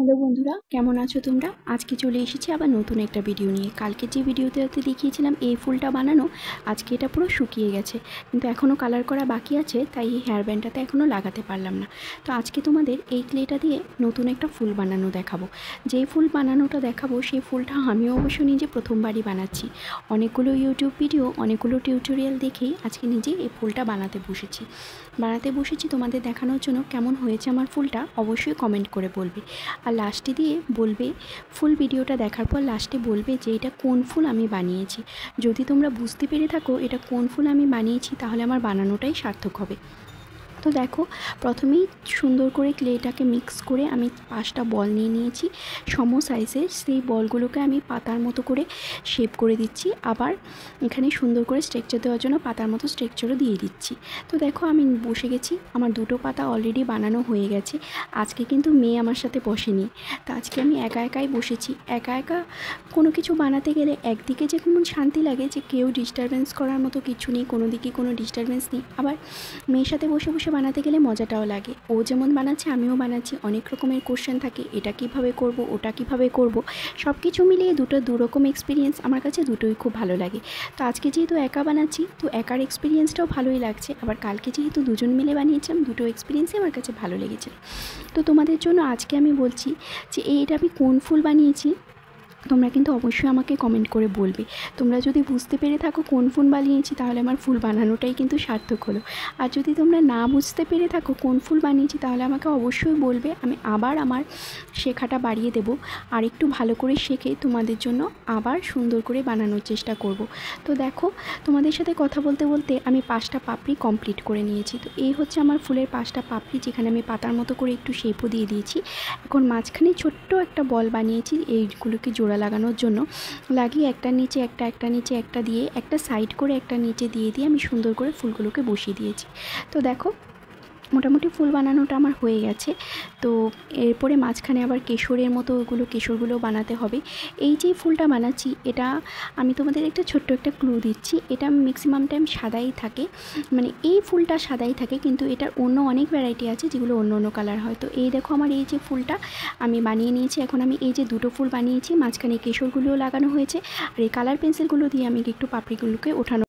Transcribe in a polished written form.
Hello বন্ধুরা, কেমন আছো তোমরা? আজকে চলে এসেছি আবার নতুন একটা ভিডিও নিয়ে। কালকে যে ভিডিওতে দেখিয়েছিলাম এই ফুলটা বানানো, আজকে এটা পুরো শুকিয়ে গেছে, কিন্তু এখনও কালার করা বাকি আছে, তাই এই হেয়ার ব্যান্ডটাতে এখনও লাগাতে পারলাম না। তো আজকে তোমাদের এই ক্লেটা দিয়ে নতুন একটা ফুল বানানো দেখাবো। যেই ফুল বানানোটা দেখাবো সেই ফুলটা আমিও অবশ্য নিজে প্রথমবারই বানাচ্ছি। অনেকগুলো ইউটিউব ভিডিও, অনেকগুলো টিউটোরিয়াল দেখেই আজকে নিজে এই ফুলটা বানাতে বসেছি তোমাদের দেখানোর জন্য। কেমন হয়েছে আমার ফুলটা অবশ্যই কমেন্ট করে বলবে, আর লাস্টে দিয়ে বলবে, ফুল ভিডিওটা দেখার পর লাস্টে বলবে যে এটা কোন ফুল আমি বানিয়েছি। যদি তোমরা বুঝতে পেরে থাকো এটা কোন ফুল আমি বানিয়েছি, তাহলে আমার বানানোটাই সার্থক হবে। তো দেখো, প্রথমেই সুন্দর করে ক্লেটাকে মিক্স করে আমি 5টা বল নিয়ে নিয়েছি সম সাইজের। সেই বলগুলোকে আমি পাতার মতো করে শেপ করে দিচ্ছি, আবার এখানে সুন্দর করে স্ট্রাকচার দেওয়ার জন্য পাতার মতো স্ট্রাকচারও দিয়ে দিচ্ছি। তো দেখো, আমি বসে গেছি, আমার 2টো পাতা অলরেডি বানানো হয়ে গেছে। আজকে কিন্তু মেয়ে আমার সাথে বসেনি, তো আজকে আমি একাই বসেছি। একা কোনো কিছু বানাতে গেলে একদিকে যে কেমন শান্তি লাগে যে কেউ ডিস্টারবেন্স করার মতো কিছু নেই, কোনো দিকে কোনো ডিস্টারবেন্স নেই, আবার মেয়ের সাথে বসে বসে বানাতে গেলে মজাটাও লাগে। ও যেমন বানাচ্ছে আমিও বানাচ্ছি, অনেক রকমের কোশ্চেন থাকে, এটা কিভাবে করব, ওটা কিভাবে করব, সব কিছু মিলিয়ে দু রকম এক্সপিরিয়েন্স আমার কাছে, দুটোই খুব ভালো লাগে। তো আজকে যেহেতু একা বানাচ্ছি, তো একার এক্সপিরিয়েন্সটাও ভালোই লাগছে, আবার কালকে যেহেতু দুজন মিলে বানিয়েছিলাম, দুটো এক্সপিরিয়েন্সই আমার কাছে ভালো লেগেছে। তো তোমাদের জন্য আজকে আমি বলছি যে এটা আমি কোন ফুল বানিয়েছি, তোমরা কিন্তু অবশ্যই আমাকে কমেন্ট করে বলবে। তোমরা যদি বুঝতে পেরে থাকো কোন ফুল বানিয়েছি, তাহলে আমার ফুল বানানোটাই কিন্তু সার্থক হলো। আর যদি তোমরা না বুঝতে পেরে থাকো কোন ফুল বানিয়েছি, তাহলে আমাকে অবশ্যই বলবে, আমি আবার আমার শেখাটা বাড়িয়ে দেব, আর একটু ভালো করে শেখে তোমাদের জন্য আবার সুন্দর করে বানানোর চেষ্টা করব। তো দেখো, তোমাদের সাথে কথা বলতে বলতে আমি 5টা পাপড়ি কমপ্লিট করে নিয়েছি। তো এই হচ্ছে আমার ফুলের 5টা পাপড়ি, যেখানে আমি পাতার মতো করে একটু শেপও দিয়ে দিয়েছি। এখন মাঝখানে ছোট্ট একটা বল বানিয়েছি এইগুলোকে জোড়া লাগানোর জন্য, লাগিয়ে একটার নিচে একটা দিয়ে একটা সাইড করে একটা নিচে দিয়ে আমি সুন্দর করে ফুলগুলোকে বসিয়ে দিয়েছি। তো দেখো, মোটামুটি ফুল বানানোটা আমার হয়ে গেছে। তো এরপরে মাঝখানে আবার কেশরের মতো কেশরগুলো বানাতে হবে। এই যে ফুলটা বানাচ্ছি, এটা আমি তোমাদের একটা ছোট্ট একটা ক্লু দিচ্ছি, এটা ম্যাক্সিমাম টাইম সাদাই থাকে, মানে এই ফুলটা সাদাই থাকে, কিন্তু এটার অন্য অনেক ভ্যারাইটি আছে যেগুলো অন্য অন্য কালার হয়। তো এই দেখো, আমার এই যে ফুলটা আমি বানিয়ে নিয়েছি। এখন আমি এই যে 2টো ফুল বানিয়েছি, মাঝখানে কেশরগুলোও লাগানো হয়েছে, আর এই কালার পেন্সিলগুলো দিয়ে আমি একটু পাপড়িগুলোকে ওঠানো